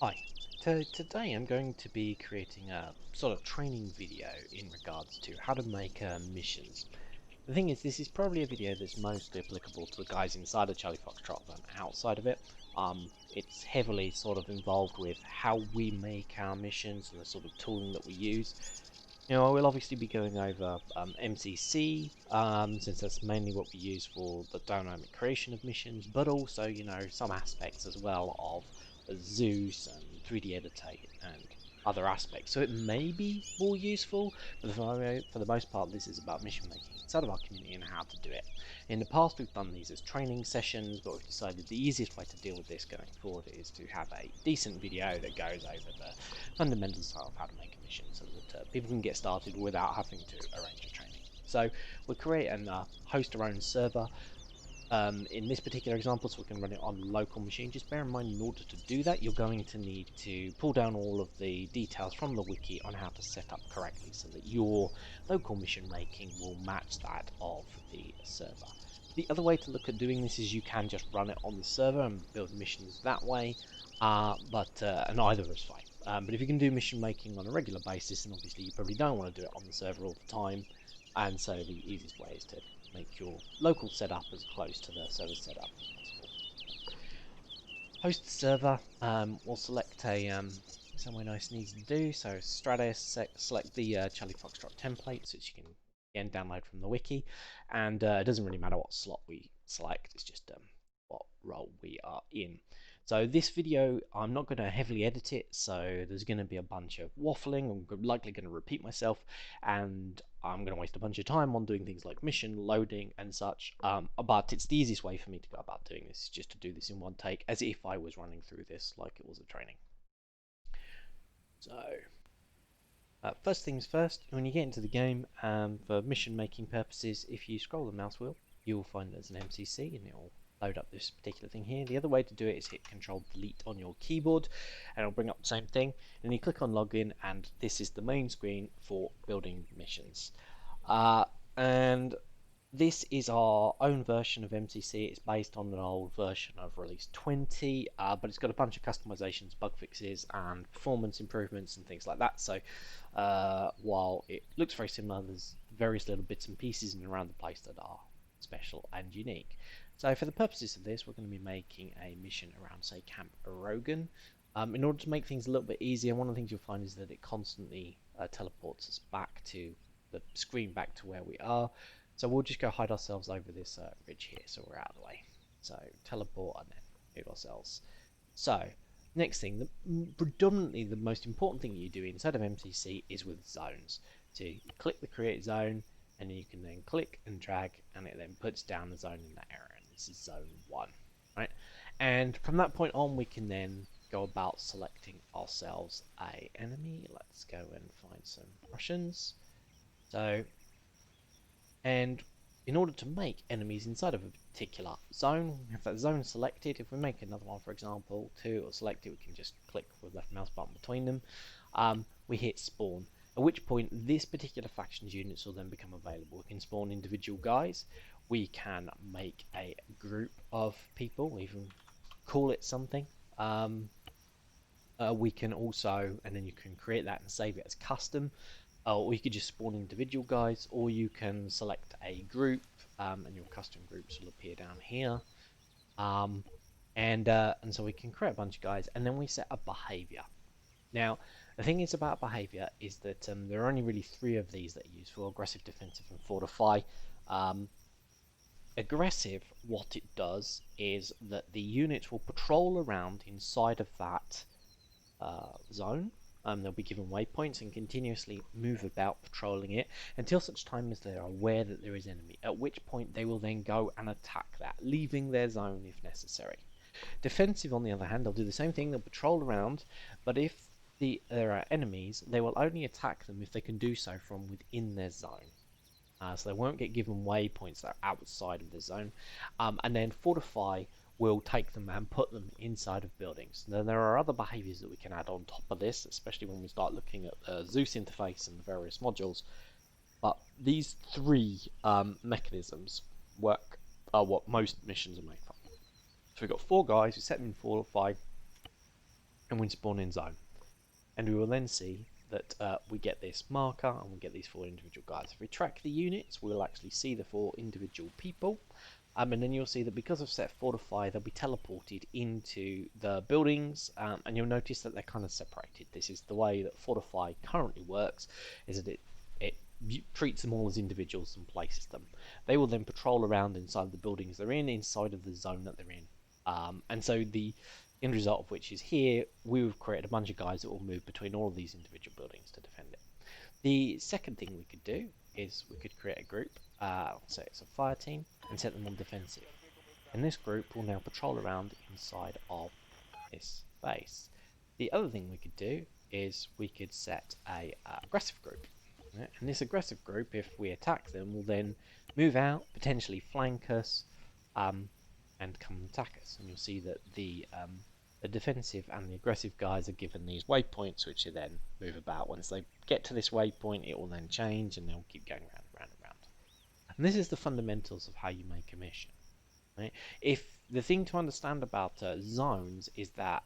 Hi, today I'm going to be creating a sort of training video in regards to how to make missions. The thing is, this is probably a video that's mostly applicable to the guys inside of CharlieFoxtrot than outside of it. It's heavily sort of involved with how we make our missions and the sort of tooling that we use. We'll obviously be going over MCC, since that's mainly what we use for the dynamic creation of missions, but also, some aspects as well of Zeus and 3D editing and other aspects. So it may be more useful, but for the most part, this is about mission making inside of our community and how to do it. In the past, we've done these as training sessions, but we've decided the easiest way to deal with this going forward is to have a decent video that goes over the fundamentals of how to make a mission so that people can get started without having to arrange a training. So we'll create and host our own server. In this particular example, so we can run it on local machine. Just bear in mind, in order to do that, you're going to need to pull down all of the details from the wiki on how to set up correctly so that your local mission making will match that of the server. The other way to look at doing this is you can just run it on the server and build missions that way, and either is fine. But if you can do mission making on a regular basis, then obviously you probably don't want to do it on the server all the time, and so the easiest way is to make your local setup as close to the server setup as possible. Host the server, we'll select a somewhere nice and easy to do. So Stratus, select the CharlieFoxtrot template, which you can again download from the wiki, and it doesn't really matter what slot we select, it's just what role we are in. So this video, I'm not going to heavily edit it, so there's going to be a bunch of waffling. I'm likely going to repeat myself, and I'm going to waste a bunch of time on doing things like mission loading and such. But it's the easiest way for me to go about doing this, is just to do this in one take, as if I was running through this like it was a training. So, first things first, when you get into the game, for mission making purposes, if you scroll the mouse wheel, you will find there's an MCC, and it will load up this particular thing here. The other way to do it is hit Control Delete on your keyboard, and it'll bring up the same thing. And you click on Login, and this is the main screen for building missions. And this is our own version of MCC. It's based on an old version of release 20, but it's got a bunch of customizations, bug fixes, and performance improvements and things like that. So while it looks very similar, there's various little bits and pieces in and around the place that are special and unique. So for the purposes of this, we're going to be making a mission around, say, Camp Rogan. In order to make things a little bit easier, one of the things you'll find is that it constantly teleports us back to the screen, back to where we are. So we'll just go hide ourselves over this ridge here, so we're out of the way. So teleport and then move ourselves. So next thing, predominantly the most important thing you do inside of MCC is with zones. So you click the create zone, and you can then click and drag, and it then puts down the zone in that area. And this is zone 1, right? And from that point on, we can then go about selecting ourselves a enemy. Let's go and find some Russians. So, and in order to make enemies inside of a particular zone, we have that zone selected. If we make another one, for example, 2, or select it, we can just click with left mouse button between them. We hit spawn, at which point this particular faction's units will then become available. We can spawn individual guys, we can make a group of people, we even call it something. We can also, and then you can create that and save it as custom, or you could just spawn individual guys, or you can select a group, and your custom groups will appear down here. And so we can create a bunch of guys, and then we set a behavior. Now, the thing is about behavior is that there are only really 3 of these that are useful: aggressive, defensive, and fortify. Aggressive, what it does is that the units will patrol around inside of that zone. They'll be given waypoints and continuously move about patrolling it until such time as they are aware that there is enemy, at which point they will then go and attack that, leaving their zone if necessary. Defensive, on the other hand, they'll do the same thing. They'll patrol around, but if there are enemies, they will only attack them if they can do so from within their zone. So they won't get given waypoints that are outside of the zone. And then fortify will take them and put them inside of buildings. Then there are other behaviors that we can add on top of this, especially when we start looking at the Zeus interface and the various modules. But these 3 mechanisms are what most missions are made from. So we've got 4 guys, we set them in 4 or 5. and we spawn in zone. And we will then see that we get this marker and we get these 4 individual guys. If we track the units, we'll actually see the 4 individual people. And then you'll see that because of set fortify, they'll be teleported into the buildings, and you'll notice that they're kind of separated. This is the way that fortify currently works, is that it treats them all as individuals and places them. They will then patrol around inside the buildings they're in, inside of the zone that they're in. And so the end result of which is here, we've created a bunch of guys that will move between all of these individual buildings to defend it. The second thing we could do is we could create a group, say it's a fire team, and set them on defensive. And this group will now patrol around inside of this base. The other thing we could do is we could set a aggressive group. Right? And this aggressive group, if we attack them, will then move out, potentially flank us, and come and attack us. And you'll see that the defensive and the aggressive guys are given these waypoints, which they then move about. Once they get to this waypoint, it will then change, and they'll keep going round and round and round. And this is the fundamentals of how you make a mission. Right? If the thing to understand about zones is that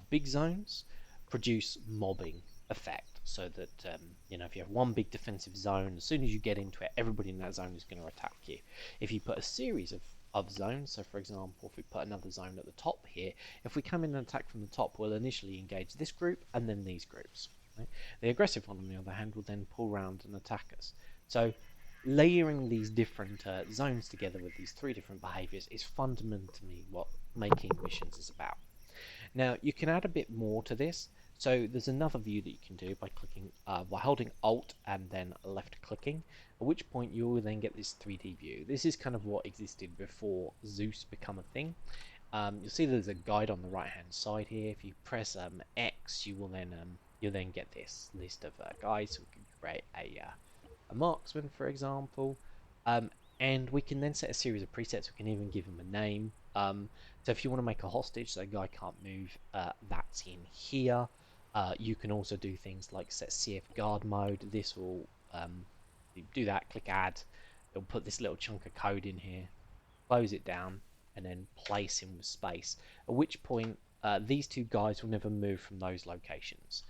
big zones produce mobbing effect, so that if you have one big defensive zone, as soon as you get into it, everybody in that zone is going to attack you. If you put a series of zones, so for example, if we put another zone at the top here, if we come in and attack from the top, we'll initially engage this group and then these groups. Right? The aggressive one, on the other hand, will then pull around and attack us. So layering these different zones together with these 3 different behaviors is fundamentally what making missions is about. Now you can add a bit more to this. So there's another view that you can do by clicking, by holding Alt and then left clicking, at which point you will then get this 3D view. This is kind of what existed before Zeus become a thing. You'll see there's a guide on the right hand side here. If you press X, you'll then get this list of guys. So we can create a marksman, for example, and we can then set a series of presets. We can even give them a name. So if you want to make a hostage so a guy can't move, that's in here. You can also do things like set CF guard mode. This will do that, click add, it'll put this little chunk of code in here, close it down, and then place him with space, at which point these 2 guys will never move from those locations.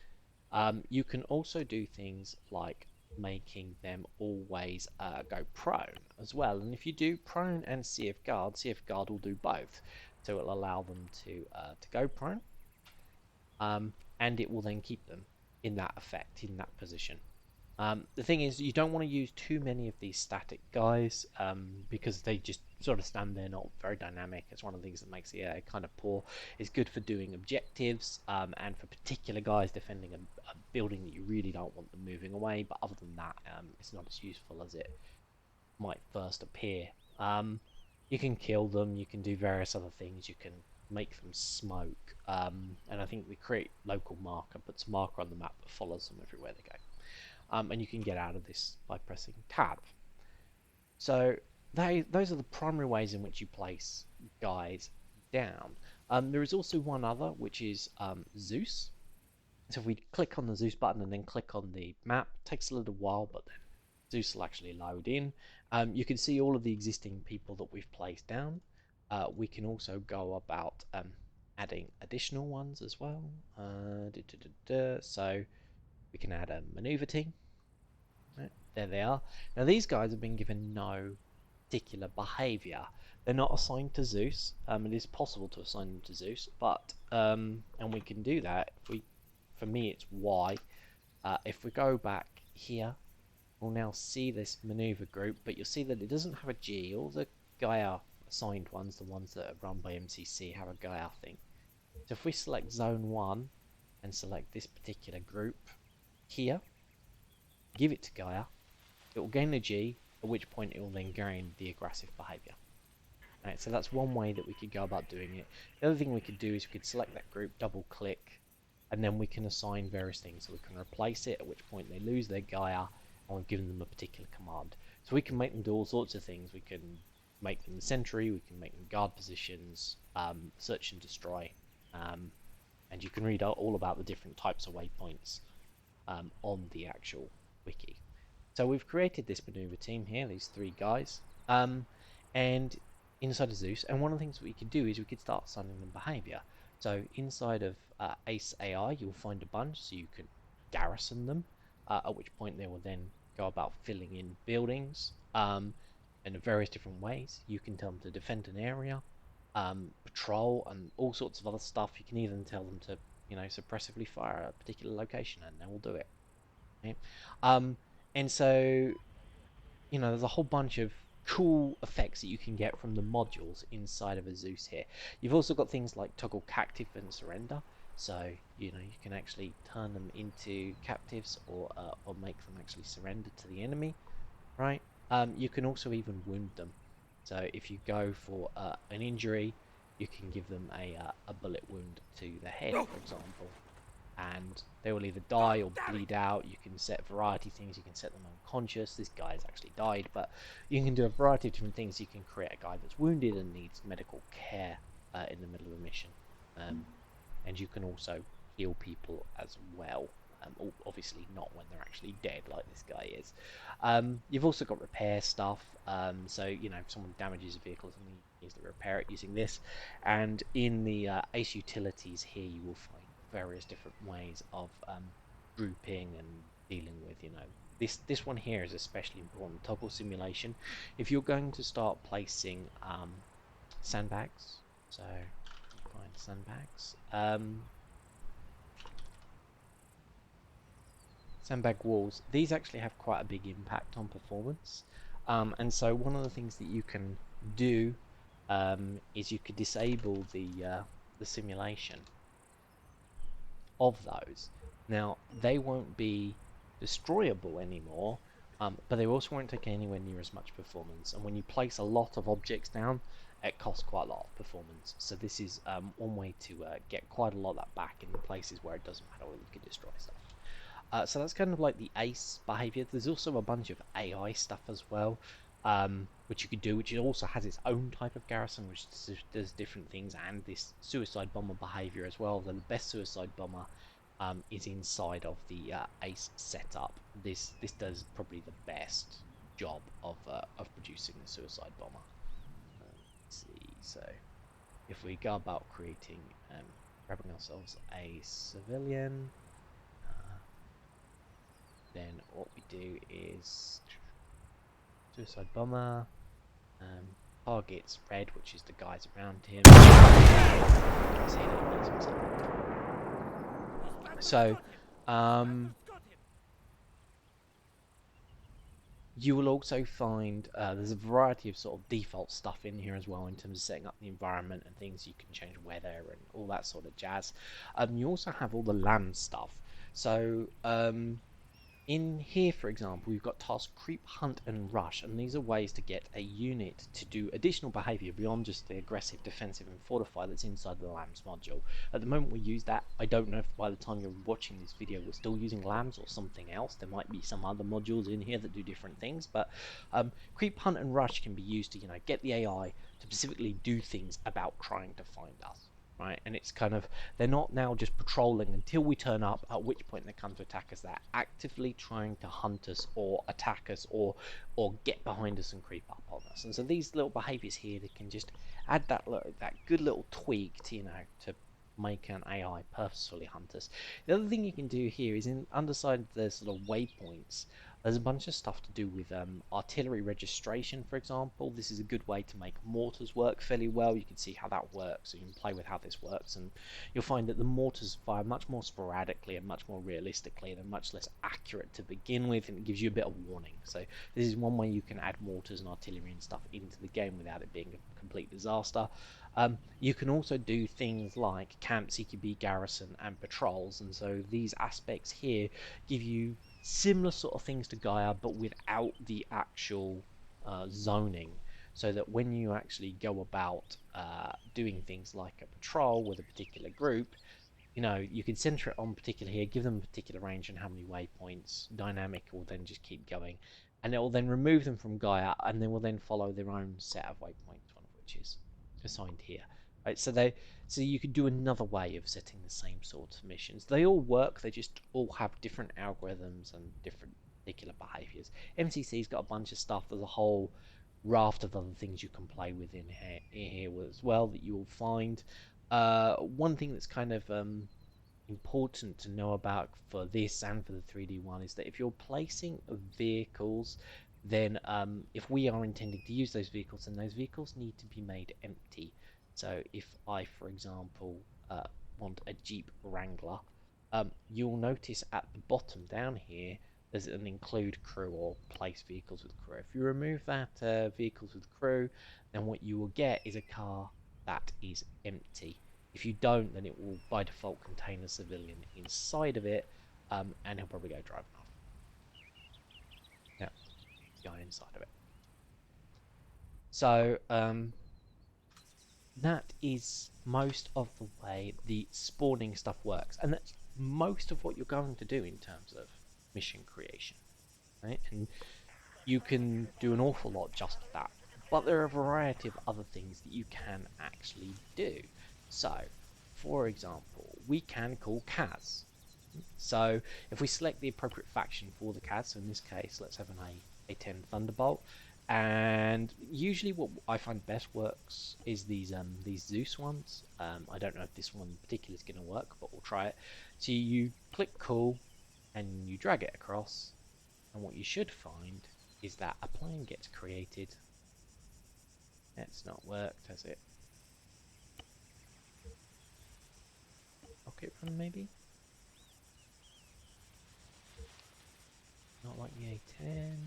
You can also do things like making them always go prone as well, and if you do prone and CF guard will do both, so it'll allow them to go prone, and it will then keep them in that effect, in that position. The thing is, you don't want to use too many of these static guys, because they just sort of stand there, not very dynamic. It's one of the things that makes the AI kind of poor. It's good for doing objectives, and for particular guys defending a building that you really don't want them moving away, but other than that, it's not as useful as it might first appear. You can kill them, you can do various other things, you can make them smoke, and I think we create local marker, puts a marker on the map that follows them everywhere they go. And you can get out of this by pressing tab. So those are the primary ways in which you place guys down. There is also one other, which is Zeus. So if we click on the Zeus button and then click on the map, it takes a little while, but then Zeus will actually load in. You can see all of the existing people that we've placed down. We can also go about adding additional ones as well. So we can add a maneuver team. Right, there they are. Now these guys have been given no particular behavior. They're not assigned to Zeus. It is possible to assign them to Zeus, but and we can do that. For me, it's Y. If we go back here, we'll now see this maneuver group, but you'll see that it doesn't have a G. All the Gaia assigned ones, the ones that are run by MCC, have a Gaia thing. So if we select Zone 1 and select this particular group here, give it to Gaia, it will gain a G, at which point it will then gain the aggressive behavior. Right, so that's one way that we could go about doing it. The other thing we could do is we could select that group, double click, and then we can assign various things. So we can replace it, at which point they lose their Gaia, and we've given them a particular command. So we can make them do all sorts of things. We can make them sentry, we can make them guard positions, search and destroy, and you can read all about the different types of waypoints on the actual wiki. So we've created this maneuver team here, these 3 guys, and inside of Zeus, and one of the things we could do is we could start assigning them behavior. So inside of Ace AI, you'll find a bunch, so you can garrison them, at which point they will then go about filling in buildings in various different ways. You can tell them to defend an area, patrol, and all sorts of other stuff. You can even tell them to, suppressively fire a particular location, and they will do it. Okay? And so there's a whole bunch of cool effects that you can get from the modules inside of a Zeus here. You've also got things like toggle captive and surrender. So, you can actually turn them into captives or make them actually surrender to the enemy, right? You can also even wound them. So if you go for an injury, you can give them a bullet wound to the head, for example, and they will either die or bleed out. You can set a variety of things. You can set them unconscious. This guy has actually died, but you can do a variety of different things. You can create a guy that's wounded and needs medical care in the middle of a mission, and you can also heal people as well. Obviously not when they're actually dead like this guy is. You've also got repair stuff, so if someone damages a vehicle or something, you can easily repair it using this. And in the Ace utilities here, you will find various different ways of grouping and dealing with, this one here is especially important. Toggle simulation. If you're going to start placing sandbags, so find sandbags, sandbag walls, these actually have quite a big impact on performance, and so one of the things that you can do is you could disable the simulation of those. Now they won't be destroyable anymore, but they also won't take anywhere near as much performance, and when you place a lot of objects down, it costs quite a lot of performance. So this is one way to get quite a lot of that back in the places where it doesn't matter whether you can destroy stuff. So that's kind of like the Ace behavior. There's also a bunch of AI stuff as well, which you could do, which also has its own type of garrison, which does different things, and this suicide bomber behavior as well. The best suicide bomber is inside of the Ace setup. This does probably the best job of producing the suicide bomber. Let's see. So if we go about creating, grabbing ourselves a civilian. Then what we do is suicide bomber, targets red, which is the guys around him. So you will also find there's a variety of sort of default stuff in here as well in terms of setting up the environment and things. You can change weather and all that sort of jazz. You also have all the land stuff. So in here, for example, we've got task creep, hunt, and rush, and these are ways to get a unit to do additional behavior beyond just the aggressive, defensive, and fortify that's inside the lambs module. At the moment we use that. I don't know if by the time you're watching this video we're still using lambs or something else. There might be some other modules in here that do different things, but creep, hunt, and rush can be used to get the AI to specifically do things about trying to find us. Right, and it's kind of, they're not now just patrolling until we turn up, at which point they come to attack us. They're actively trying to hunt us or attack us or get behind us and creep up on us. And so these little behaviors here, they can just add that good little tweak to to make an AI purposefully hunt us. The other thing you can do here is underside the sort of waypoints. There's a bunch of stuff to do with artillery registration, for example. This is a good way to make mortars work fairly well. You can see how that works, so you can play with how this works, and you'll find that the mortars fire much more sporadically and much more realistically, and are much less accurate to begin with, and it gives you a bit of warning. So this is one way you can add mortars and artillery and stuff into the game without it being a complete disaster. You can also do things like camp, CQB, garrison, and patrols, and so these aspects here give you similar sort of things to Gaia, but without the actual zoning, so that when you actually go about doing things like a patrol with a particular group, you can center it on particular here, give them a particular range and how many waypoints. Dynamic will then just keep going, and it will then remove them from Gaia, and they will then follow their own set of waypoints, one of which is assigned here. Right, so you could do another way of setting the same sorts of missions. They all work, they just all have different algorithms and different particular behaviors. MCC's got a bunch of stuff. There's a whole raft of other things you can play with in here as well that you will find. One thing that's kind of important to know about for this and for the 3D one is that if you're placing vehicles, then if we are intending to use those vehicles, then those vehicles need to be made empty. So if I, for example, want a Jeep Wrangler, you'll notice at the bottom down here there's an include crew or place vehicles with crew. If you remove that vehicles with crew, then what you will get is a car that is empty. If you don't, then it will by default contain a civilian inside of it, and he'll probably go driving off. Yeah, guy inside of it. So that is most of the way the spawning stuff works, and that's most of what you're going to do in terms of mission creation, right? And you can do an awful lot just with that, but there are a variety of other things that you can actually do. So, for example, we can call Kaz. So if we select the appropriate faction for the Kaz, so in this case, let's have an A10 Thunderbolt, and usually what I find best works is these Zeus ones. I don't know if this one in particular is going to work, but we'll try it. So you click call, and you drag it across, and what you should find is that a plane gets created. It's not worked, has it? Rocket run, maybe? Not like the A10.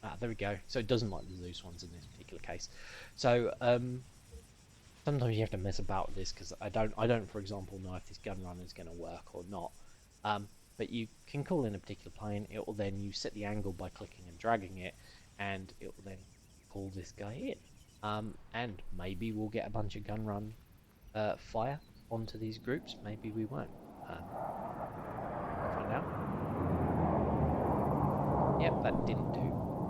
Ah, there we go. So it doesn't like the Zeus ones in this particular case. So sometimes you have to mess about with this because I don't, for example, know if this gun run is going to work or not. But you can call in a particular plane. It will then you set the angle by clicking and dragging it, and it will then pull this guy in. And maybe we'll get a bunch of gun run fire onto these groups. Maybe we won't. We'll find out. Yep, that didn't do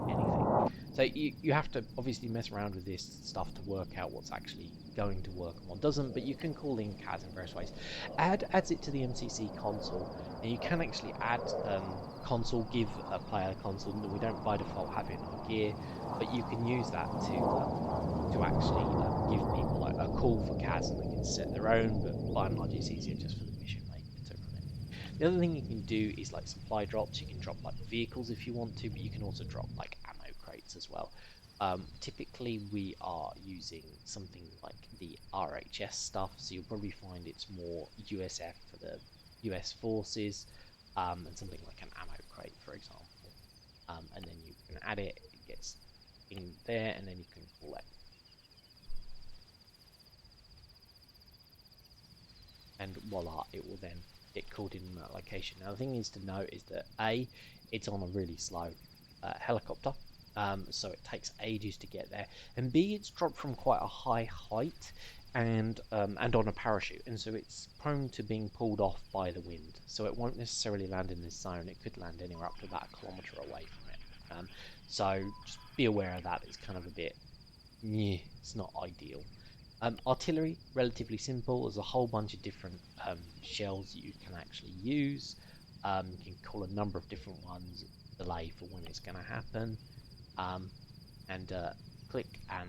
anything. So you have to obviously mess around with this stuff to work out what's actually going to work and what doesn't, but you can call in Kaz in various ways. Adds it to the MCC console, and you can actually add console, give a player console that we don't by default have in our gear, but you can use that to actually give people like a call for Kaz, and they can set their own, but by and large it's easier just for the mission maker to run it. The other thing you can do is like supply drops. You can drop like vehicles if you want to, but you can also drop like ammo crates as well. Typically we are using something like the RHS stuff, so you'll probably find it's more USF for the US forces, and something like an ammo crate, for example. And then you can add it, it gets in there, and then you can call it. And voila, it will then get called in that location. Now the thing is to note is that A, it's on a really slow helicopter, so it takes ages to get there, and B, it's dropped from quite a high height and on a parachute, and so it's prone to being pulled off by the wind, so it won't necessarily land in this zone. It could land anywhere up to about a kilometre away from it, so just be aware of that. It's kind of a bit, it's not ideal. Artillery, relatively simple. There's a whole bunch of different shells that you can actually use. You can call a number of different ones, delay for when it's going to happen, and click and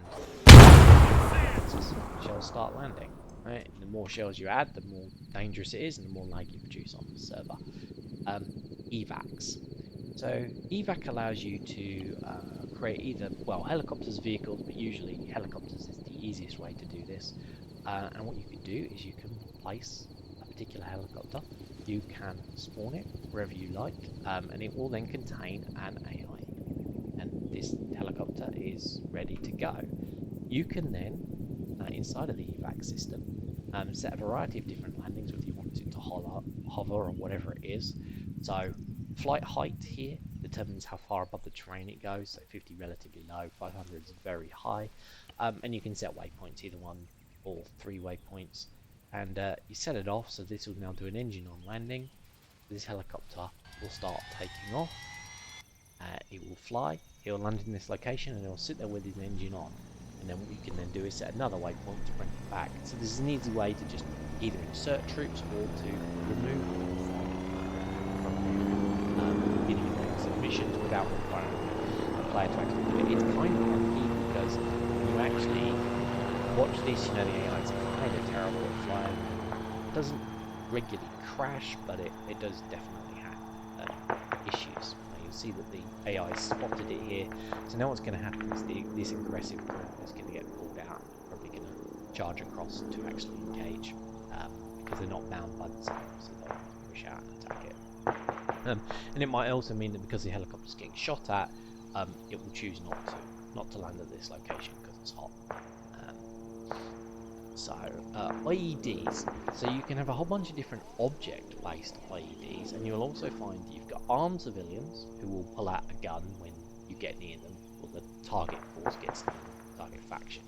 shells start landing. Right? The more shells you add, the more dangerous it is, and the more lag you produce on the server. Evacs. So evac allows you to create either, well, helicopters, vehicles, but usually helicopters is the easiest way to do this. And what you can do is you can place a particular helicopter, you can spawn it wherever you like, and it will then contain an AI. And this helicopter is ready to go. You can then, inside of the evac system, set a variety of different landings, whether you want it to hover or whatever it is. So flight height here determines how far above the terrain it goes, so 50 relatively low, 500 is very high, and you can set waypoints, either 1 or 3 waypoints, and you set it off, so this will now do an engine on landing. This helicopter will start taking off, it will fly, it will land in this location, and it will sit there with his engine on, and then what you can then do is set another waypoint to bring it back. So this is an easy way to just either insert troops or to remove them from beginning and end missions without requiring a player to actually do it. It's kind of funky because when you actually watch this. You know, the AI is kind of terrible at flying. It doesn't regularly crash, but it does definitely have issues. Now you'll see that the AI spotted it here. So now what's going to happen is this aggressive group is going to get pulled out. Probably going to charge across to actually engage because they're not bound by the same, so they'll push out and attack it. And it might also mean that because the helicopter's getting shot at, it will choose not to land at this location because it's hot. IEDs. So you can have a whole bunch of different object-based IEDs, and you'll also find that you've got armed civilians who will pull out a gun when you get near them, or the target force gets near the target faction.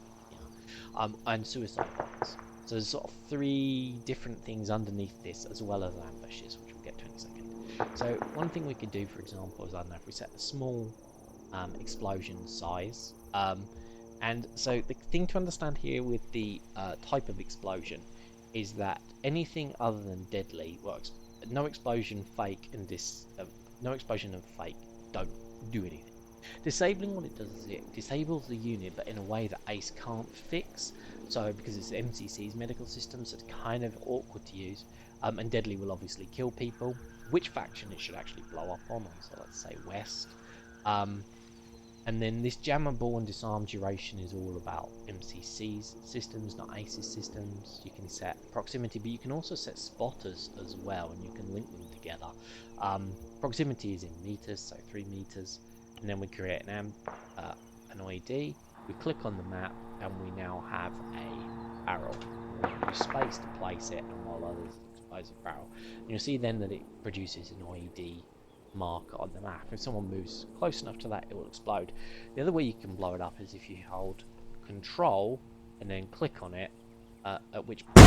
And suicide bombers. So there's sort of 3 different things underneath this, as well as ambushes, which we'll get to in a second. So one thing we could do, for example, is, I don't know, if we set a small explosion size. And so the thing to understand here with the type of explosion is that anything other than deadly, well, no explosion, fake, and no explosion and fake don't do anything. Disabling, what it does is it disables the unit, but in a way that ACE can't fix. So because it's MCC's medical system, so it's kind of awkward to use. And deadly will obviously kill people. Which faction it should actually blow up on? So let's say West. And then this jammable and disarm duration is all about MCC's systems, not ACE's systems. You can set proximity, but you can also set spotters as well, and you can link them together. Proximity is in meters, so 3 meters. And then we create an IED. We click on the map, and we now have a barrel. We use space to place it, and while others expose a barrel. And you'll see then that it produces an IED marker on the map. If someone moves close enough to that, it will explode. The other way you can blow it up is if you hold Control and then click on it, at which point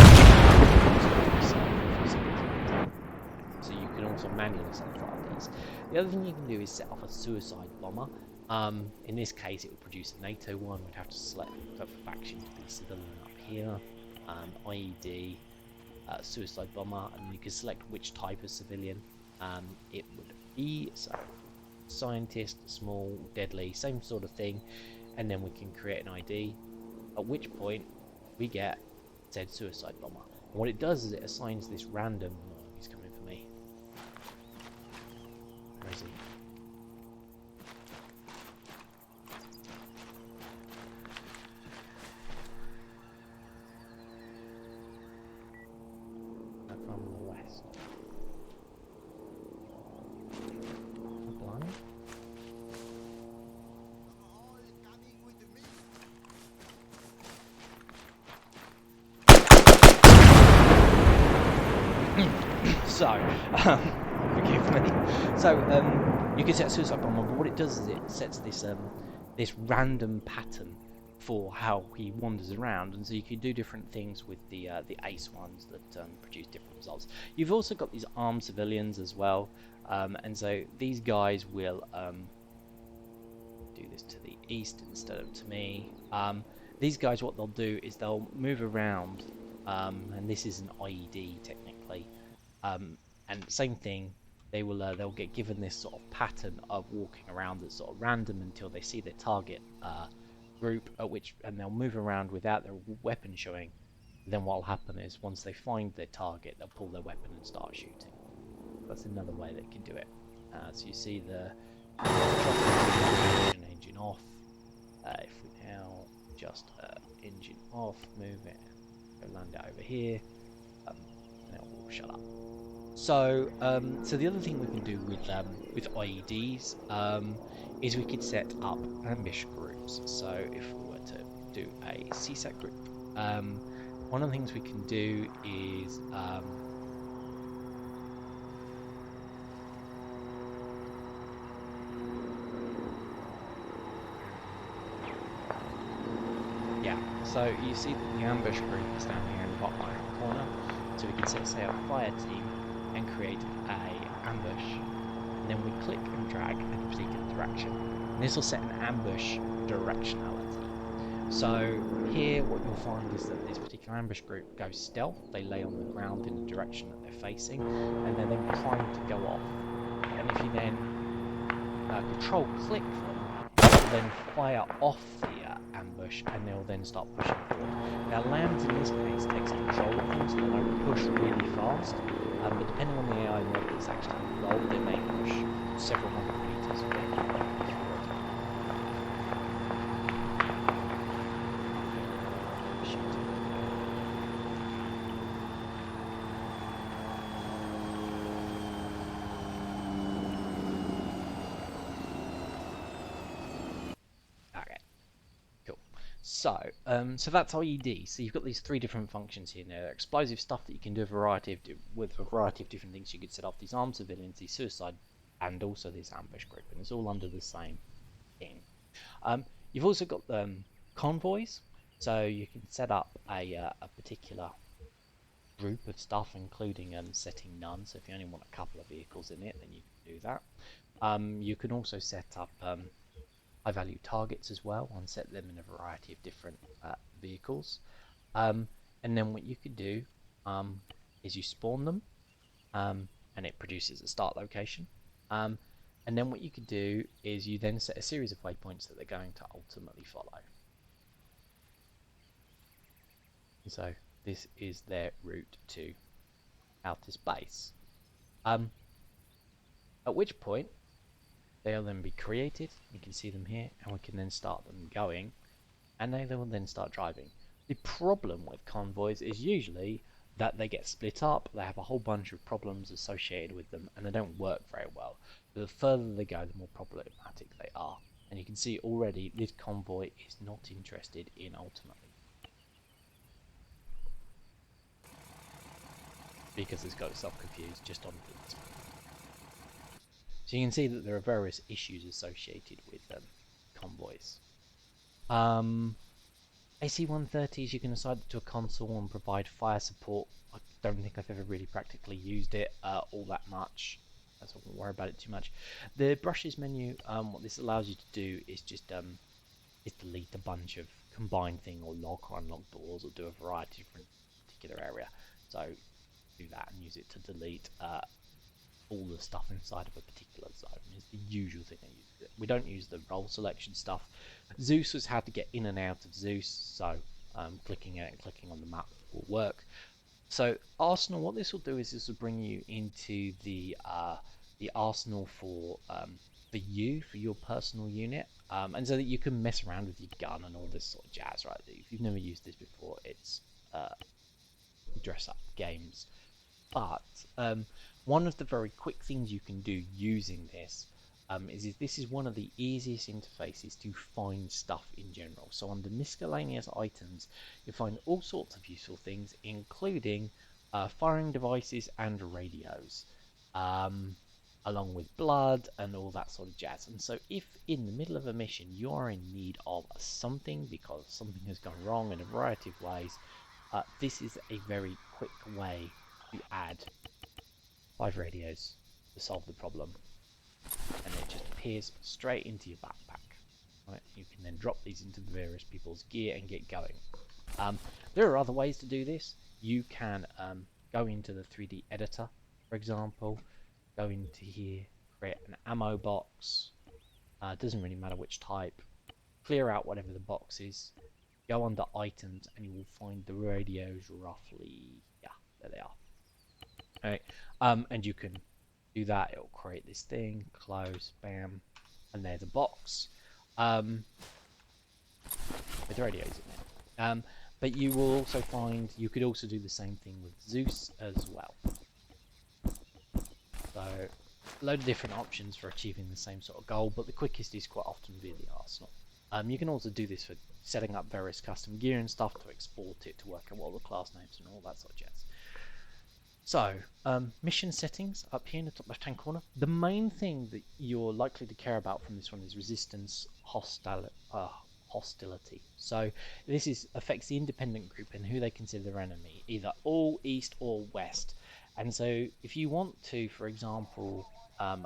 so you can also manually self-fire these. The other thing you can do is set off a suicide bomber. In this case, it would produce a NATO one. We'd have to select the faction to be civilian up here. IED, suicide bomber, and you can select which type of civilian it would be. So scientist, small, deadly, same sort of thing, and then we can create an ID, at which point we get said suicide bomber. And what it does is it assigns this random, he's coming for me. Where is he? From the west. Blind? So, forgive me. So, you can set a suicide bomber, but what it does is it sets this this random pattern for how he wanders around, and so you can do different things with the ACE ones that produce different results. You've also got these armed civilians as well, and so these guys will do this to the east instead of to me. These guys, what they'll do is they'll move around, and this is an IED technically, and same thing. They will they'll get given this sort of pattern of walking around that's sort of random until they see their target group, and they'll move around without their weapon showing. Then what'll happen is once they find their target, they'll pull their weapon and start shooting. That's another way they can do it. So you see the engine off. If we now just engine off, move it, go land it over here, now we'll shut up. So, so the other thing we can do with IEDs is we could set up ambush groups. So if we were to do a CSAT group, one of the things we can do is so you see that the ambush group is down here in the bottom right corner. So we can set, say, a fire team and create a ambush, and then we click and drag in a particular direction, and this will set an ambush directionality. So here what you'll find is that this particular ambush group goes stealth. They lay on the ground in the direction that they're facing, and they're then primed to go off. And if you then control click them, then fire off the ambush, and they'll then start pushing forward. Now, Lambs in this case takes control of them, so they might push really fast, but depending on the AI mod that's actually involved, they may push several hundred meters very quickly forward. So that's IED. So you've got these three different functions here now. Explosive stuff that you can do with a variety of different things you could set off. These armed civilians, these suicide, and also this ambush group, and it's all under the same thing. You've also got convoys, so you can set up a particular group of stuff, including setting none. So if you only want a couple of vehicles in it, then you can do that. You can also set up high-value targets as well, and set them in a variety of different vehicles. And then what you could do is you spawn them, and it produces a start location. And then what you could do is you then set a series of waypoints that they're going to ultimately follow. So this is their route to outer space. At which point they'll then be created. You can see them here, and we can then start them going, and they will then start driving. The problem with convoys is usually that they get split up, they have a whole bunch of problems associated with them, and they don't work very well. The further they go, the more problematic they are. And you can see already this convoy is not interested in ultimately, because it's got itself confused just on this. So you can see that there are various issues associated with convoys. AC-130s, you can assign it to a console and provide fire support. I don't think I've ever really practically used it all that much, so I won't worry about it too much. The brushes menu, what this allows you to do is just delete a bunch of combined thing, or lock or unlock doors, or do a variety of different particular area. So do that and use it to delete all the stuff inside of a particular zone is the usual thing I use. We don't use the role selection stuff. Zeus was how to get in and out of Zeus, so clicking it and clicking on the map will work. So Arsenal, what this will do is this will bring you into the arsenal for your personal unit, and so that you can mess around with your gun and all this sort of jazz, right? If you've never used this before, it's dress up games. But one of the very quick things you can do using this is this is one of the easiest interfaces to find stuff in general. So under miscellaneous items, you'll find all sorts of useful things, including firing devices and radios, along with blood and all that sort of jazz. And so if in the middle of a mission you are in need of something because something has gone wrong in a variety of ways, this is a very quick way to add 5 radios to solve the problem, and it just appears straight into your backpack. Right? You can then drop these into the various people's gear and get going. There are other ways to do this. You can go into the 3D editor, for example, go into here, create an ammo box. It doesn't really matter which type. Clear out whatever the box is. Go under items, and you will find the radios roughly. Yeah, there they are. Right, and you can do that. It'll create this thing, close, bam, and there's a box with radios in it. But you will also find you could also do the same thing with Zeus as well. So a load of different options for achieving the same sort of goal, but the quickest is quite often via the arsenal. You can also do this for setting up various custom gear and stuff, to export it, to work out all the class names and all that sort of jazz. So, mission settings up here in the top left hand corner. The main thing that you're likely to care about from this one is resistance hostility. So this affects the independent group and who they consider their enemy, either all, east or west. And so if you want to, for example,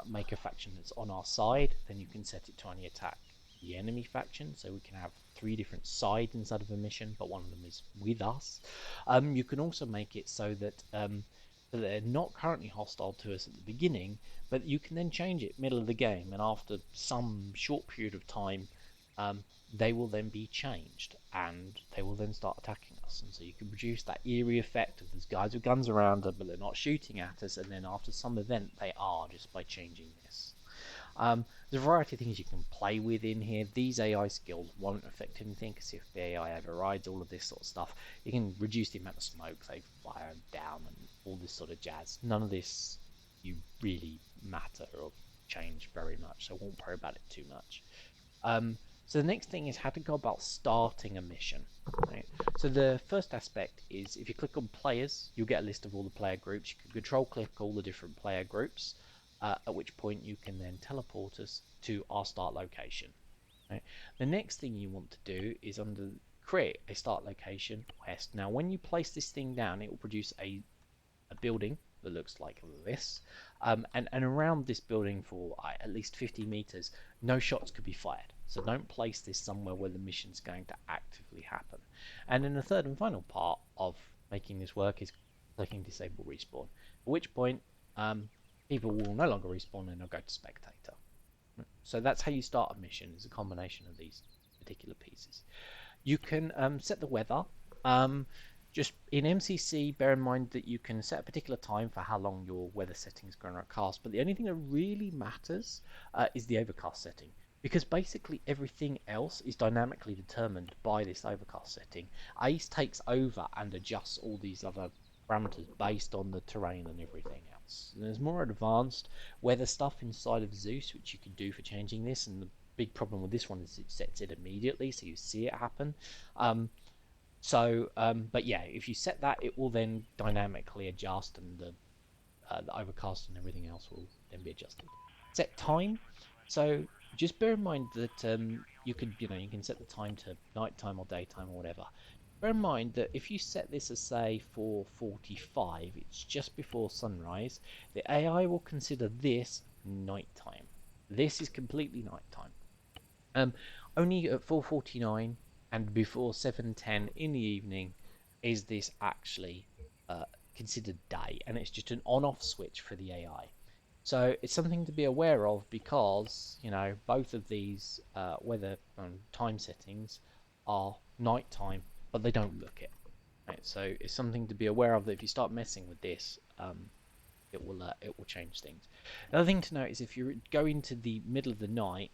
make a faction that's on our side, then you can set it to only attack the enemy faction. So we can have 3 different sides inside of a mission, but one of them is with us. You can also make it so that they're not currently hostile to us at the beginning, but you can then change it middle of the game, and after some short period of time they will then be changed and they will then start attacking us. And so you can produce that eerie effect of there's guys with guns around them, but they're not shooting at us, and then after some event they are, just by changing this. There's a variety of things you can play with in here. These AI skills won't affect anything, because if the AI overrides all of this sort of stuff, you can reduce the amount of smoke they fire down and all this sort of jazz. None of this you really matter or change very much, so I won't worry about it too much. So the next thing is how to go about starting a mission. Right? So the first aspect is if you click on players, you'll get a list of all the player groups. You can control click all the different player groups, at which point you can then teleport us to our start location. Right? The next thing you want to do is under create a start location quest. Now when you place this thing down, it will produce a building that looks like this, and around this building for at least 50 meters no shots could be fired, so don't place this somewhere where the mission's going to actively happen. And then the third and final part of making this work is clicking disable respawn, at which point people will no longer respawn and they'll go to spectator. So that's how you start a mission, is a combination of these particular pieces. You can set the weather. Just in MCC, bear in mind that you can set a particular time for how long your weather setting is going to cast, but the only thing that really matters is the overcast setting, because basically everything else is dynamically determined by this overcast setting. ACE takes over and adjusts all these other parameters based on the terrain and everything else. And there's more advanced weather stuff inside of Zeus, which you can do for changing this, and the big problem with this one is it sets it immediately, so you see it happen. But yeah, if you set that, it will then dynamically adjust, and the overcast and everything else will then be adjusted. Set time. So just bear in mind that you can set the time to nighttime or daytime or whatever. Bear in mind that if you set this as say 4:45, it's just before sunrise, the AI will consider this nighttime. This is completely nighttime. Only at 4:49 and before 7:10 in the evening is this actually considered day, and it's just an on-off switch for the AI. So it's something to be aware of, because both of these weather time settings are nighttime, but they don't look it. Right? So it's something to be aware of, that if you start messing with this, it will change things. The other thing to note is if you go into the middle of the night,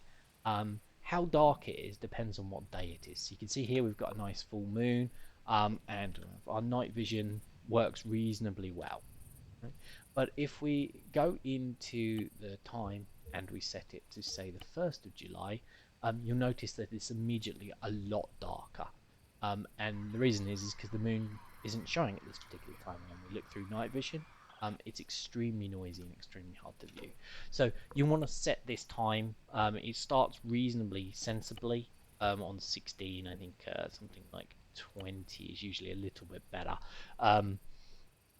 how dark it is depends on what day it is. So you can see here we've got a nice full moon, and our night vision works reasonably well. Right? But if we go into the time and we set it to say the 1st of July, you'll notice that it's immediately a lot darker. And the reason is because the moon isn't showing at this particular time. When we look through night vision, it's extremely noisy and extremely hard to view. So you want to set this time. It starts reasonably sensibly on 16. I think something like 20 is usually a little bit better.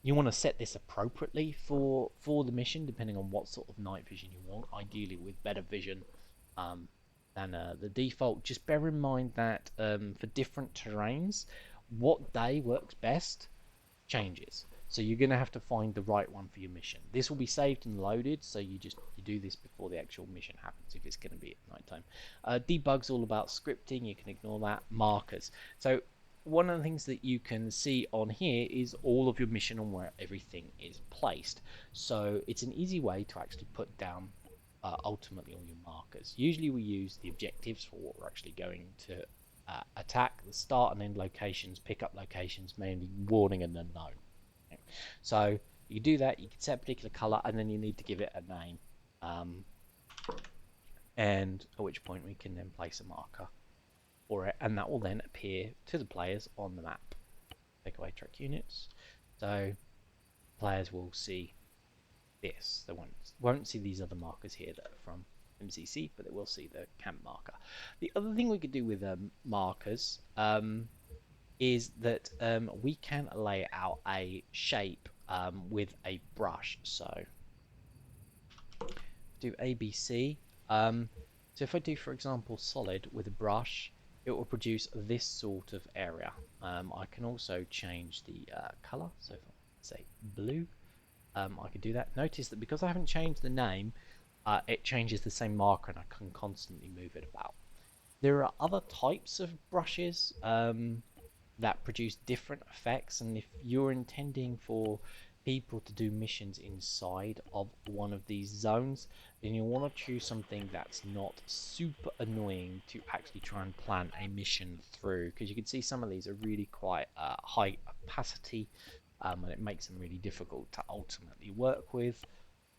You want to set this appropriately for the mission, depending on what sort of night vision you want. Ideally with better vision than the default. Just bear in mind that for different terrains, what day works best changes. So you're going to have to find the right one for your mission. This will be saved and loaded, so you do this before the actual mission happens, if it's going to be at nighttime. Debug's all about scripting, you can ignore that. Markers. So one of the things that you can see on here is all of your mission and where everything is placed. So it's an easy way to actually put down ultimately all your markers. Usually we use the objectives for what we're actually going to attack, the start and end locations, pick up locations, mainly warning and unknown. So you do that, you can set a particular color, and then you need to give it a name, and at which point we can then place a marker for it, and that will then appear to the players on the map. Take away track units, so players will see this. They won't see these other markers here that are from MCC, but they will see the camp marker. The other thing we could do with markers is that we can lay out a shape with a brush. So do ABC. So if I do, for example, solid with a brush, it will produce this sort of area. I can also change the color. So if I say blue, I can do that. Notice that because I haven't changed the name, it changes the same marker, and I can constantly move it about. There are other types of brushes that produce different effects, and if you're intending for people to do missions inside of one of these zones, then you'll want to choose something that's not super annoying to actually try and plan a mission through, because you can see some of these are really quite high opacity, and it makes them really difficult to ultimately work with.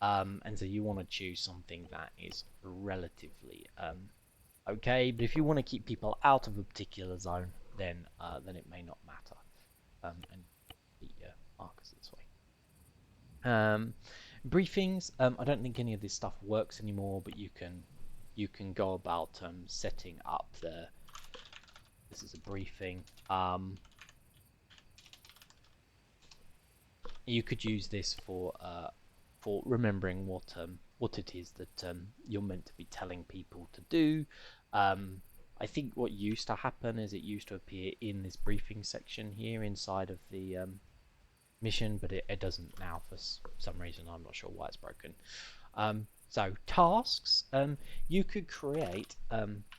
And so you want to choose something that is relatively okay, but if you want to keep people out of a particular zone, then it may not matter. And the markers this way. Briefings. I don't think any of this stuff works anymore, but you can go about setting up the. This is a briefing. You could use this for remembering what it is that you're meant to be telling people to do. I think what used to happen is it used to appear in this briefing section here inside of the mission, but it doesn't now for some reason. I'm not sure why it's broken. So tasks, you could create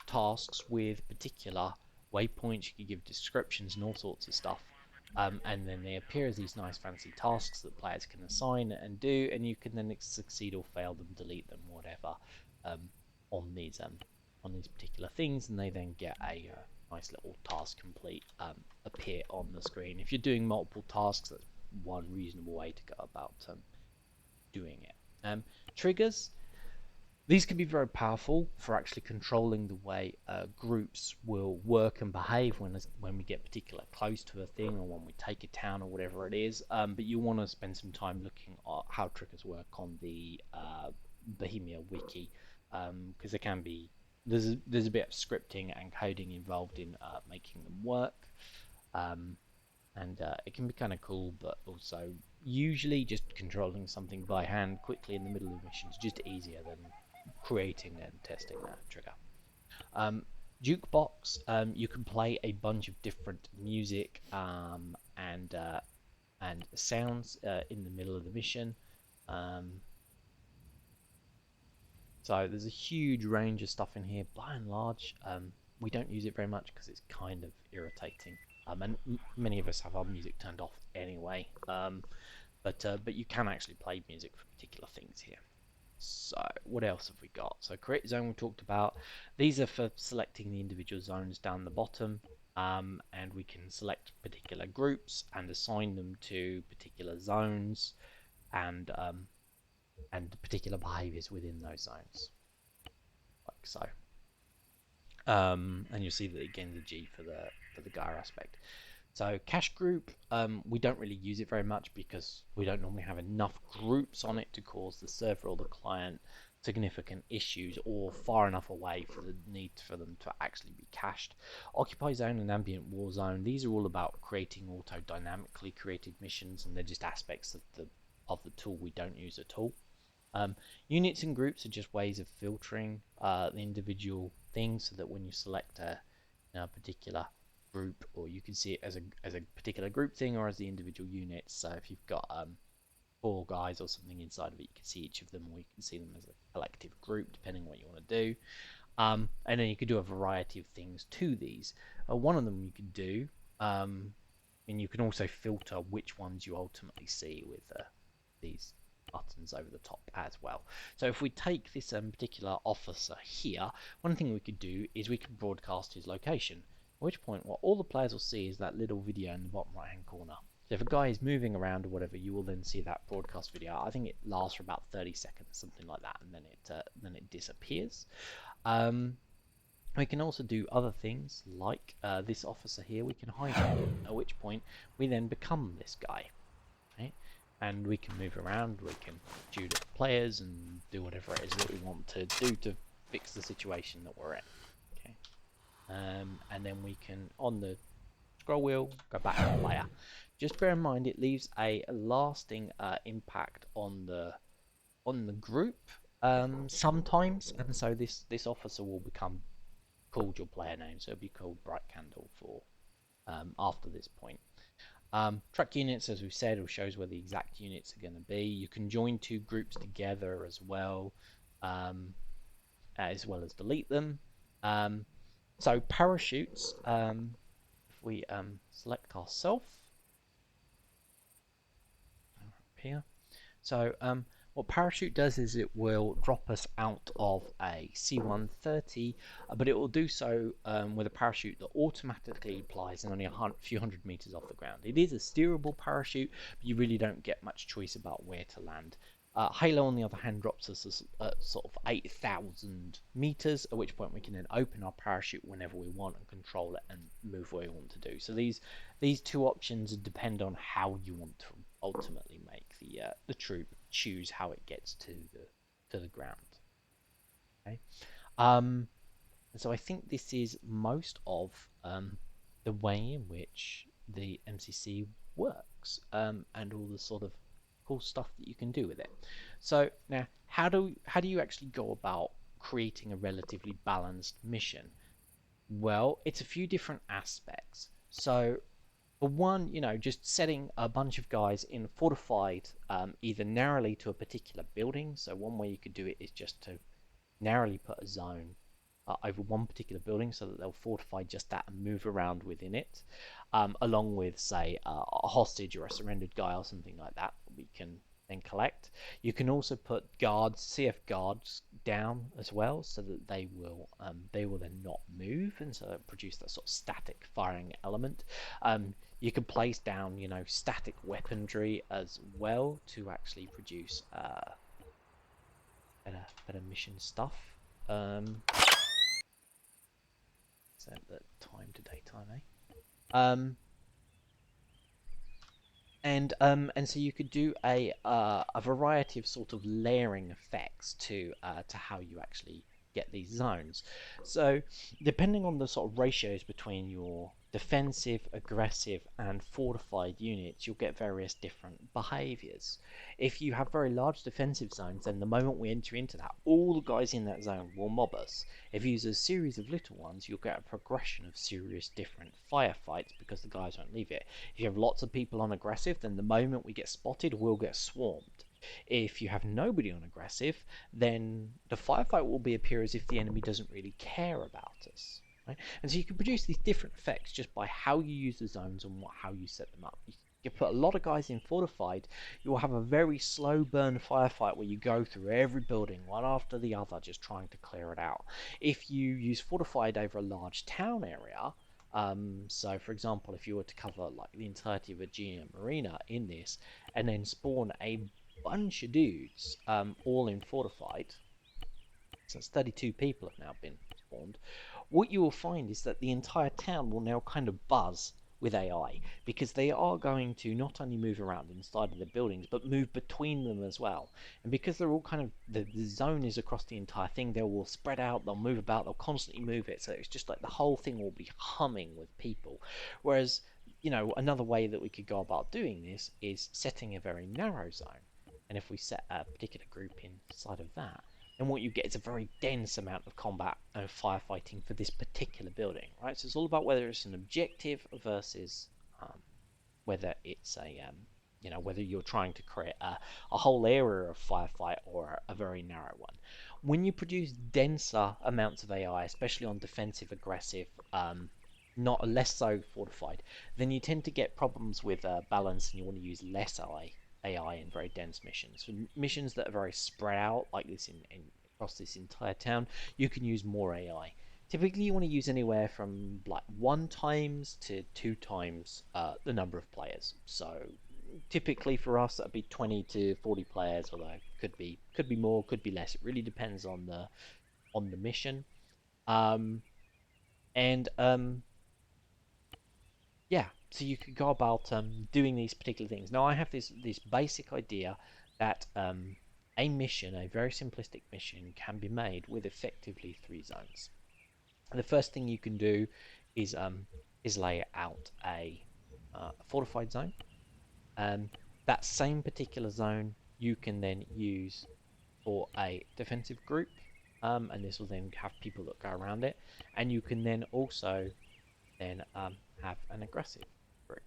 tasks with particular waypoints. You could give descriptions and all sorts of stuff. And then they appear as these nice fancy tasks that players can assign and do, and you can then succeed or fail them, delete them, whatever, on these particular things, and they then get a nice little task complete appear on the screen. If you're doing multiple tasks, that's one reasonable way to go about doing it. Triggers. These can be very powerful for actually controlling the way groups will work and behave when we get particularly close to a thing, or when we take a town, or whatever it is. But you want to spend some time looking at how triggers work on the Bohemia wiki, because there's a bit of scripting and coding involved in making them work. And it can be kind of cool, but also usually just controlling something by hand quickly in the middle of the mission is just easier than creating and testing that trigger. Jukebox, you can play a bunch of different music and sounds in the middle of the mission. So there's a huge range of stuff in here. By and large, we don't use it very much because it's kind of irritating. And many of us have our music turned off anyway. But you can actually play music for particular things here. So what else have we got? So create zone we talked about. These are for selecting the individual zones down the bottom, and we can select particular groups and assign them to particular zones and particular behaviors within those zones, like so. And you'll see that again the G for the Gaia aspect. So cache group, we don't really use it very much because we don't normally have enough groups on it to cause the server or the client significant issues, or far enough away for the need for them to actually be cached. Occupy zone and ambient war zone, these are all about creating auto dynamically created missions, and they're just aspects of the tool we don't use at all. Units and groups are just ways of filtering the individual things, so that when you select a particular group, or you can see it as a particular group thing or as the individual units. So if you've got 4 guys or something inside of it, you can see each of them, or you can see them as a collective group, depending on what you want to do. And then you could do a variety of things to these. One of them you could do, and you can also filter which ones you ultimately see with these buttons over the top as well. So if we take this particular officer here, one thing we could do is we could broadcast his location. At which point, what all the players will see is that little video in the bottom right hand corner. So if a guy is moving around or whatever, you will then see that broadcast video. I think it lasts for about 30 seconds, something like that, and then it disappears. We can also do other things, like this officer here. We can hide him, at which point we then become this guy, right? And we can move around. We can shoot at players and do whatever it is that we want to do to fix the situation that we're in. Okay. And then we can, on the scroll wheel, go back to the player. Just bear in mind it leaves a lasting impact on the group sometimes, and so this officer will become called your player name, so it'll be called Bright Candle for after this point. Track units, as we've said, will shows where the exact units are going to be. You can join 2 groups together as well as delete them. So parachutes, if we select ourselves here. So what parachute does is it will drop us out of a C-130, but it will do so with a parachute that automatically applies in only a few hundred meters off the ground. It is a steerable parachute, but you really don't get much choice about where to land. Halo, on the other hand, drops us at sort of 8,000 meters, at which point we can then open our parachute whenever we want and control it and move where we want to do. So these two options depend on how you want to ultimately make the troop choose how it gets to the ground. Okay. So I think this is most of the way in which the MCC works, and all the sort of cool stuff that you can do with it. So now, how do you actually go about creating a relatively balanced mission? Well, it's a few different aspects. So for one, just setting a bunch of guys in fortified, either narrowly to a particular building. So one way you could do it is just to narrowly put a zone over one particular building so that they'll fortify just that and move around within it, along with, say, a hostage or a surrendered guy or something like that we can then collect. You can also put guards, CF guards, down as well, so that they will then not move, and so produce that sort of static firing element. You can place down, static weaponry as well to actually produce better mission stuff. Set the time to daytime, eh? And so you could do a variety of sort of layering effects to how you actually get these zones. So depending on the sort of ratios between your defensive, aggressive, and fortified units, you'll get various different behaviors. If you have very large defensive zones, then the moment we enter into that, all the guys in that zone will mob us. If you use a series of little ones, you'll get a progression of serious different firefights because the guys won't leave it. If you have lots of people on aggressive, then the moment we get spotted, we'll get swarmed. If you have nobody on aggressive, then the firefight will appear as if the enemy doesn't really care about us. Right? And so you can produce these different effects just by how you use the zones and how you set them up. You put a lot of guys in fortified, you'll have a very slow burn firefight where you go through every building one after the other just trying to clear it out. If you use fortified over a large town area, so for example, if you were to cover like the entirety of a GM arena in this and then spawn a bunch of dudes, all in fortified, so 32 people have now been spawned, what you will find is that the entire town will now kind of buzz with AI, because they are going to not only move around inside of the buildings, but move between them as well. And because they're all kind of, the zone is across the entire thing, they will spread out, they'll move about, they'll constantly move it, so it's just like the whole thing will be humming with people. Whereas, another way that we could go about doing this is setting a very narrow zone. And if we set a particular group inside of that, then what you get is a very dense amount of combat and firefighting for this particular building, right? So it's all about whether it's an objective versus whether it's whether you're trying to create a whole area of firefight or a very narrow one. When you produce denser amounts of AI, especially on defensive, aggressive, not less so fortified, then you tend to get problems with balance, and you want to use less AI in very dense missions. For missions that are very spread out, like this across this entire town, you can use more AI. Typically, you want to use anywhere from like 1 times to 2 times the number of players. So typically for us, that'd be 20 to 40 players, although could be more, could be less. It really depends on the mission. And yeah, so you could go about doing these particular things. Now, I have this basic idea that a mission, a very simplistic mission, can be made with effectively 3 zones. And the first thing you can do is lay out a fortified zone. That same particular zone you can then use for a defensive group, and this will then have people that go around it, and you can then also have an aggressive group.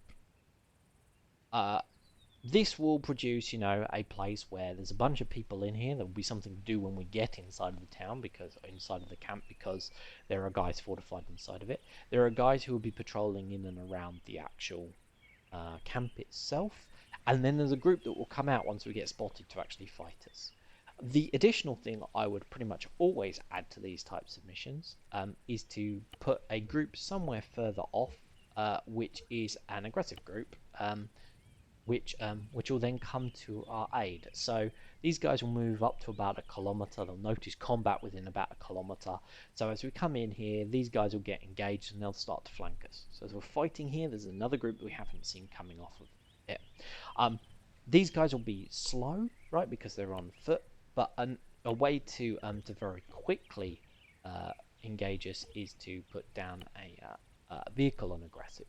This will produce, a place where there's a bunch of people in here. There will be something to do when we get inside of the town, because inside of the camp, because there are guys fortified inside of it. There are guys who will be patrolling in and around the actual camp itself, and then there's a group that will come out once we get spotted to actually fight us. The additional thing I would pretty much always add to these types of missions is to put a group somewhere further off, which is an aggressive group, which will then come to our aid. So these guys will move up to about a kilometer. They'll notice combat within about a kilometer. So as we come in here, these guys will get engaged and they'll start to flank us. So as we're fighting here, there's another group that we haven't seen coming off of it. These guys will be slow, right, because they're on foot. But a way to very quickly engage us is to put down a vehicle on aggressive,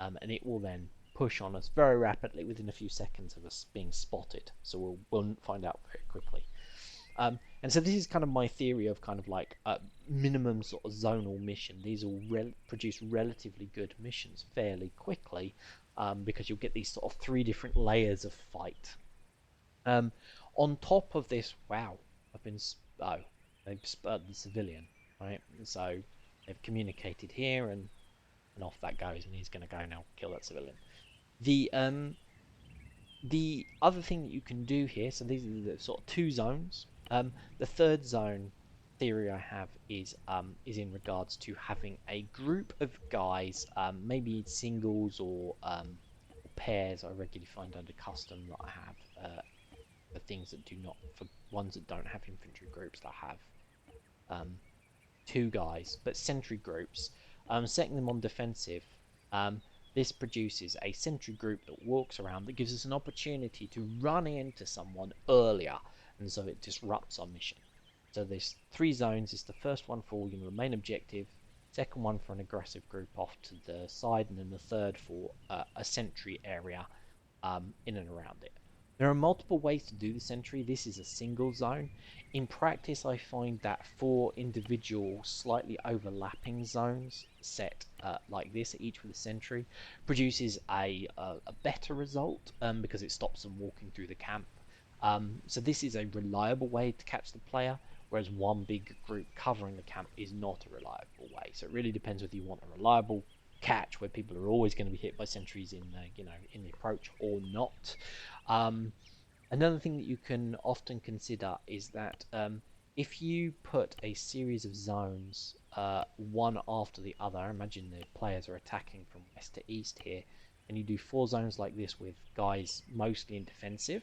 and it will then push on us very rapidly within a few seconds of us being spotted. So we'll find out very quickly. And so this is kind of my theory of kind of like a minimum sort of zonal mission. These will produce relatively good missions fairly quickly, because you'll get these sort of 3 different layers of fight. On top of this, wow, they've spurred the civilian, right? So they've communicated here, and off that goes, and he's going to go now kill that civilian. The other thing that you can do here, so these are the sort of 2 zones. The third zone theory I have is in regards to having a group of guys, maybe singles or pairs. I regularly find under custom that I have for things that do not, for ones that don't have infantry groups, that have 2 guys, but sentry groups. Setting them on defensive. This produces a sentry group that walks around, that gives us an opportunity to run into someone earlier, and so it disrupts our mission. So there's 3 zones. It's the first one for your main objective, second one for an aggressive group off to the side, and then the third for a sentry area in and around it. There are multiple ways to do the sentry. This is a single zone. In practice, I find that for individual slightly overlapping zones set like this, each with a sentry, produces a better result, because it stops them walking through the camp. So this is a reliable way to catch the player, whereas one big group covering the camp is not a reliable way. So it really depends whether you want a reliable catch where people are always going to be hit by sentries in in the approach, or not. Another thing that you can often consider is that if you put a series of zones one after the other, imagine the players are attacking from west to east here, and you do 4 zones like this with guys mostly in defensive,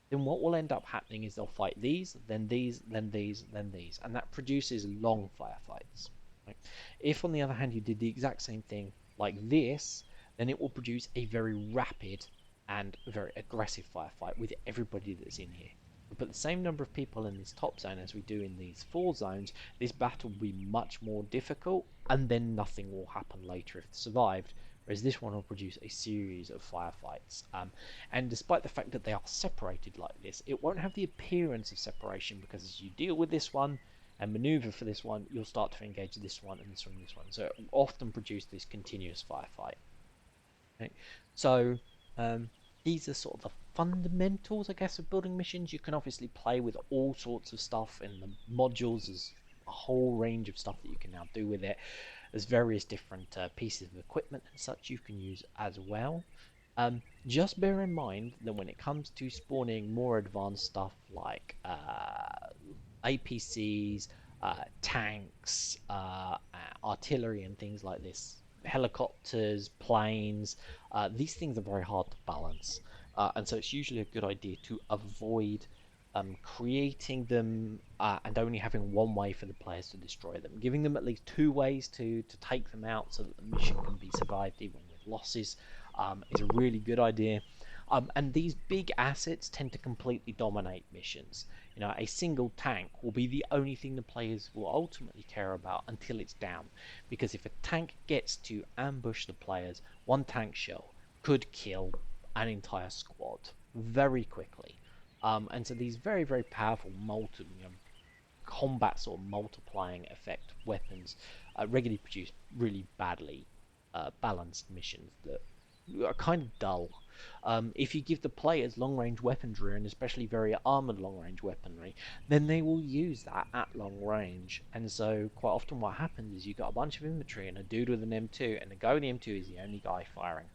then what will end up happening is they'll fight these, then these, then these, then these, and that produces long firefights. Right? If, on the other hand, you did the exact same thing like this, then it will produce a very rapid and very aggressive firefight with everybody that's in here. We put the same number of people in this top zone as we do in these 4 zones, this battle will be much more difficult, and then nothing will happen later if survived, whereas this one will produce a series of firefights. And despite the fact that they are separated like this, it won't have the appearance of separation, because as you deal with this one and maneuver for this one, you'll start to engage this one and this one and this one. So it will often produce this continuous firefight. Okay? So these are sort of the fundamentals, I guess, of building missions. You can obviously play with all sorts of stuff in the modules. There's a whole range of stuff that you can now do with it. There's various different pieces of equipment and such you can use as well. Just bear in mind that when it comes to spawning more advanced stuff like APCs, tanks, artillery and things like this, helicopters, planes, these things are very hard to balance, and so it's usually a good idea to avoid creating them and only having one way for the players to destroy them. Giving them at least 2 ways to take them out so that the mission can be survived even with losses is a really good idea. And these big assets tend to completely dominate missions. A single tank will be the only thing the players will ultimately care about until it's down. Because if a tank gets to ambush the players, one tank shell could kill an entire squad very quickly. And so these very, very powerful combat sort of multiplying effect weapons regularly produce really badly balanced missions that are kind of dull. If you give the players long-range weaponry, and especially very armored long-range weaponry, then they will use that at long range. And so quite often what happens is you've got a bunch of infantry and a dude with an M2, and the guy with the M2 is the only guy firing.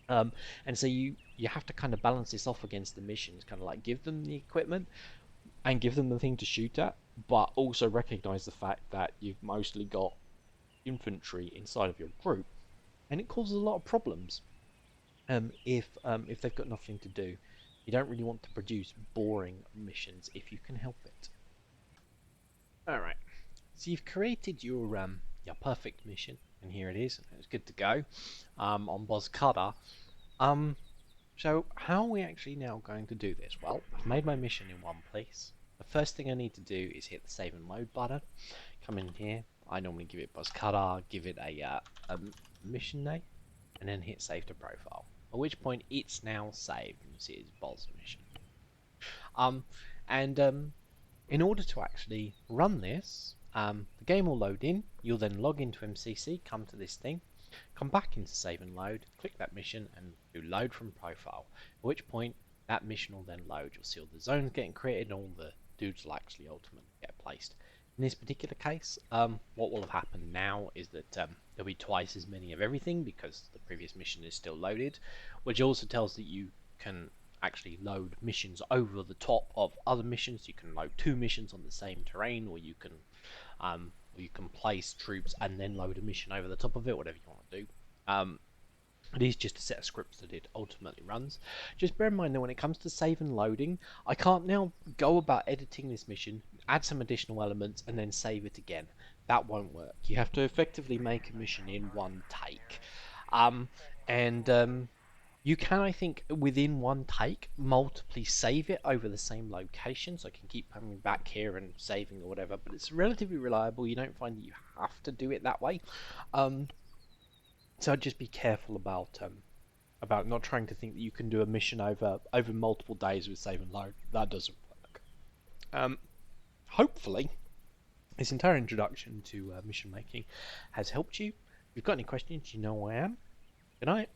And so you have to kind of balance this off against the missions, kind of like give them the equipment and give them the thing to shoot at, but also recognize the fact that you've mostly got infantry inside of your group, and it causes a lot of problems. If they've got nothing to do, you don't really want to produce boring missions if you can help it. All right, so you've created your perfect mission, and here it is. It's good to go on Bozkada. Um, So how are we actually now going to do this? Well, I've made my mission in one place. The first thing I need to do is hit the save and load button. Come in here. I normally give it Buzzcutter, give it a mission name, and then hit save to profile. At which point it's now saved, and you see it's Boz mission. Um, and in order to actually run this, the game will load in. You'll then log into MCC, come to this thing, come back into save and load, click that mission and do load from profile, at which point that mission will then load. You'll see all the zones getting created and all the dudes will actually ultimately get placed. In this particular case, what will have happened now is that there'll be twice as many of everything because the previous mission is still loaded, which also tells that you can actually load missions over the top of other missions. You can load 2 missions on the same terrain, or you can place troops and then load a mission over the top of it, whatever you want to do. It is just a set of scripts that it ultimately runs. Just bear in mind that when it comes to save and loading, I can't now go about editing this mission, add some additional elements, and then save it again. That won't work. You have to effectively make a mission in one take. And you can, I think, within one take, multiply save it over the same location, so I can keep coming back here and saving or whatever, but it's relatively reliable. You don't find that you have to do it that way. So just be careful about not trying to think that you can do a mission over multiple days with save and load. That doesn't work. Hopefully, this entire introduction to mission making has helped you. If you've got any questions, you know where I am. Good night.